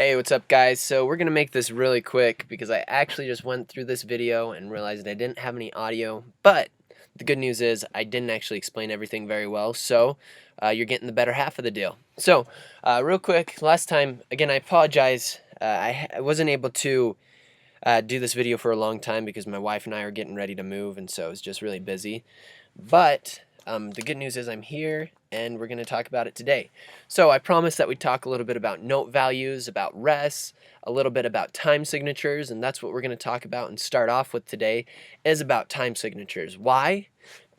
Hey, what's up guys? So we're gonna make this really quick because I actually just went through this video and realized I didn't have any audio, but the good news is I didn't actually explain everything very well, so you're getting the better half of the deal. So real quick, last time, again I apologize, I wasn't able to do this video for a long time because my wife and I are getting ready to move, and so I was just really busy. But the good news is I'm here and we're going to talk about it today. So I promised that we'd talk a little bit about note values, about rests, a little bit about time signatures, and that's what we're going to talk about and start off with today is about time signatures. Why?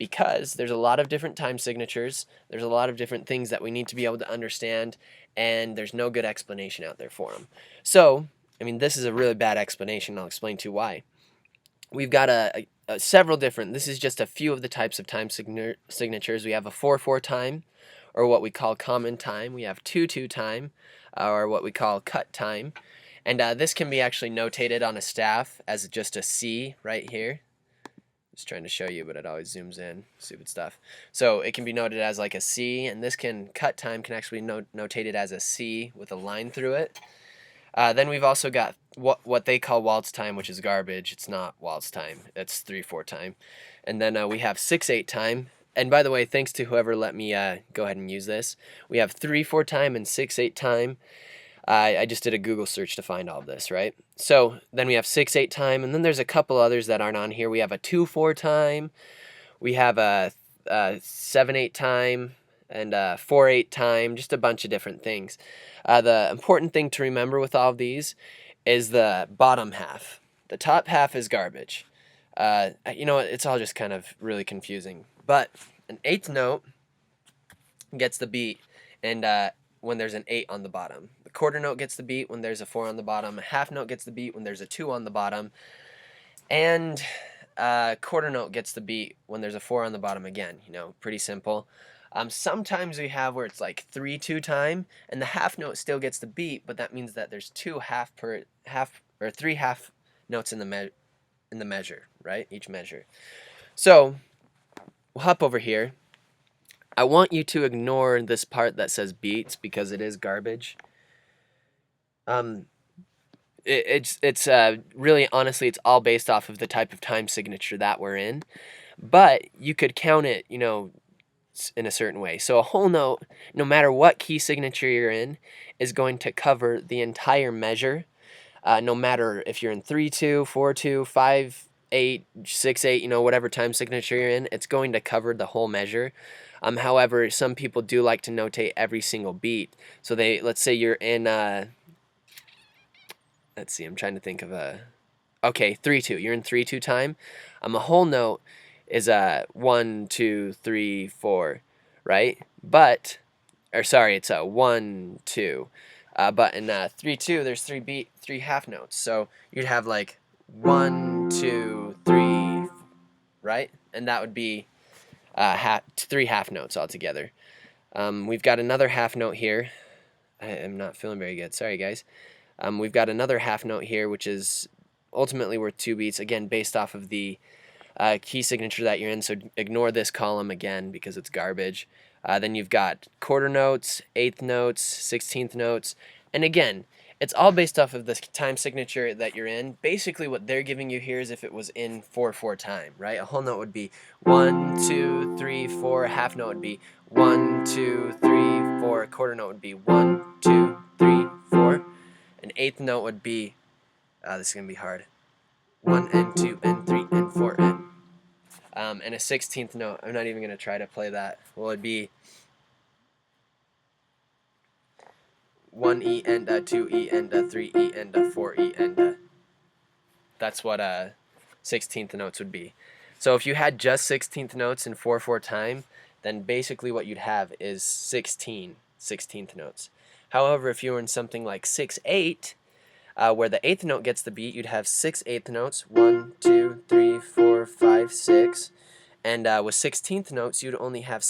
Because there's a lot of different time signatures, there's a lot of different things that we need to be able to understand, and there's no good explanation out there for them. So, I mean, this is a really bad explanation, I'll explain to you why. We've got several different, this is just a few of the types of time signatures. We have a 4-4 time, or what we call common time. We have 2-2 time, or what we call cut time. And this can be actually notated on a staff as just a C right here. Just trying to show you, but it always zooms in. Stupid stuff. So it can be noted as like a C, and this cut time can actually be notated as a C with a line through it. Then we've also got what they call waltz time, which is garbage. It's not waltz time. It's 3-4 time. And then we have 6-8 time. And by the way, thanks to whoever let me go ahead and use this. We have 3-4 time and 6-8 time. I just did a Google search to find all of this, right? So then we have 6-8 time, and then there's a couple others that aren't on here. We have a 2-4 time. We have a 7-8 time and 4-8 time, just a bunch of different things. The important thing to remember with all of these is the bottom half. The top half is garbage. You know what, it's all just kind of really confusing. But an eighth note gets the beat and when there's an 8 on the bottom. The quarter note gets the beat when there's a 4 on the bottom. A half note gets the beat when there's a 2 on the bottom. And quarter note gets the beat when there's a 4 on the bottom again. You know, pretty simple. Sometimes we have where it's like 3-2 time, and the half note still gets the beat, but that means that there's 3 half notes in the measure, right? Each measure. So we'll hop over here. I want you to ignore this part that says beats because it is garbage. It's really, honestly, it's all based off of the type of time signature that we're in, but you could count it, you know, in a certain way. So a whole note, no matter what key signature you're in, is going to cover the entire measure, no matter if you're in 3-2, 4-2, 5-8, 6-8, you know, whatever time signature you're in, it's going to cover the whole measure. However, some people do like to notate every single beat. So let's say you're in, let's see, I'm trying to think of okay, 3-2, you're in 3-2 time. A whole note is 1, 2, 3, 4, right? But, or sorry, it's 1, 2. But in 3-2, there's three half notes. So you'd have like 1, 2, 3, right? And that would be 3 half notes altogether. We've got another half note here. I am not feeling very good. Sorry, guys. We've got another half note here, which is ultimately worth 2 beats, again, based off of the key signature that you're in, so ignore this column again because it's garbage. Then you've got quarter notes, eighth notes, 16th notes, and again, it's all based off of the time signature that you're in. Basically what they're giving you here is if it was in 4-4 time, right? A whole note would be 1, 2, 3, 4, a half note would be 1, 2, 3, 4, a quarter note would be 1, 2, 3, 4, an eighth note would be, this is going to be hard, 1 and 2 and 3 and 4 and a 16th note, I'm not even going to try to play that. Well, it'd be 1E and 2E and 3E and 4E and that's what 16th notes would be. So if you had just 16th notes in 4-4 time, then basically what you'd have is 16th notes. However, if you were in something like 6-8, where the eighth note gets the beat, you'd have 6 eighth notes, 1, 2, 3, 4, 5, 6, and with 16th notes, you'd only have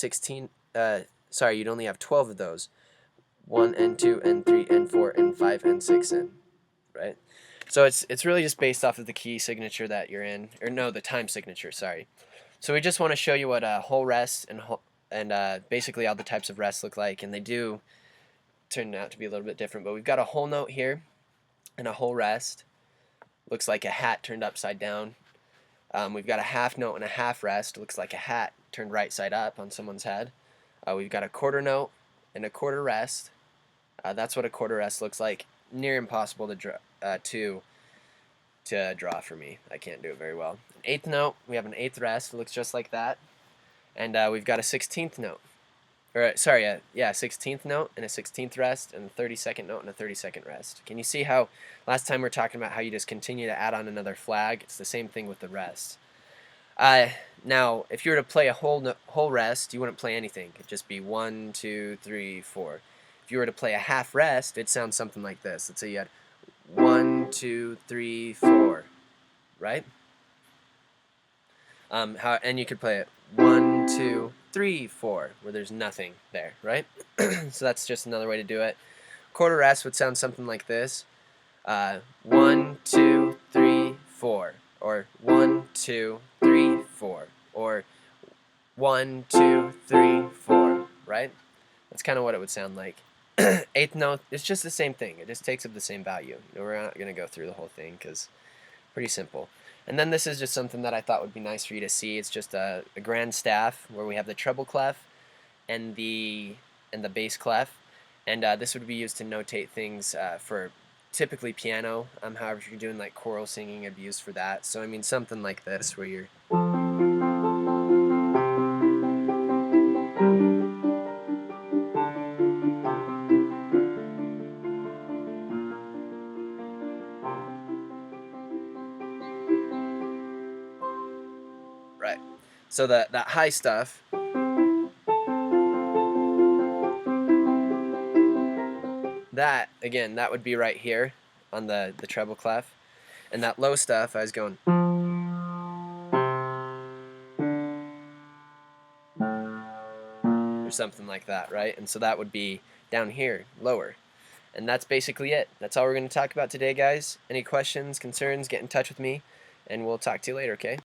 12 of those, 1 and 2 and 3 and 4 and 5 and 6 and, right? So it's really just based off of the key signature that you're in, or no, the time signature, sorry. So we just want to show you what whole rests and basically all the types of rests look like, and they do turned out to be a little bit different, but we've got a whole note here and a whole rest. Looks like a hat turned upside down. We've got a half note and a half rest. Looks like a hat turned right side up on someone's head. We've got a quarter note and a quarter rest. That's what a quarter rest looks like. Near impossible to draw for me. I can't do it very well. An eighth note, we have an eighth rest. It looks just like that. And we've got a 16th note. Or sorry, 16th note and a 16th rest, and a 32nd note and a 32nd rest. Can you see how last time we were talking about how you just continue to add on another flag? It's the same thing with the rest. Now, if you were to play a whole rest, you wouldn't play anything. It'd just be 1, 2, 3, 4. If you were to play a half rest, it'd sound something like this. Let's say you had 1, 2, 3, 4, right? And you could play it 1, 2, 3, 4, where there's nothing there, right? So that's just another way to do it. Quarter rest would sound something like this: 1, 2, 3, 4, or 1, 2, 3, 4, or 1, 2, 3, 4, right? That's kind of what it would sound like. Eighth note, it's just the same thing. It just takes up the same value. We're not going to go through the whole thing because it's pretty simple. And then this is just something that I thought would be nice for you to see. It's just a grand staff where we have the treble clef and the bass clef. And this would be used to notate things for typically piano. However, if you're doing like choral singing, it'd be used for that. So I mean something like this where you're... Right. So that high stuff, that again, that would be right here on the treble clef, and that low stuff I was going, or something like that, right? And so that would be down here, lower. And that's basically it. That's all we're going to talk about today, guys. Any questions, concerns, get in touch with me, and we'll talk to you later, okay?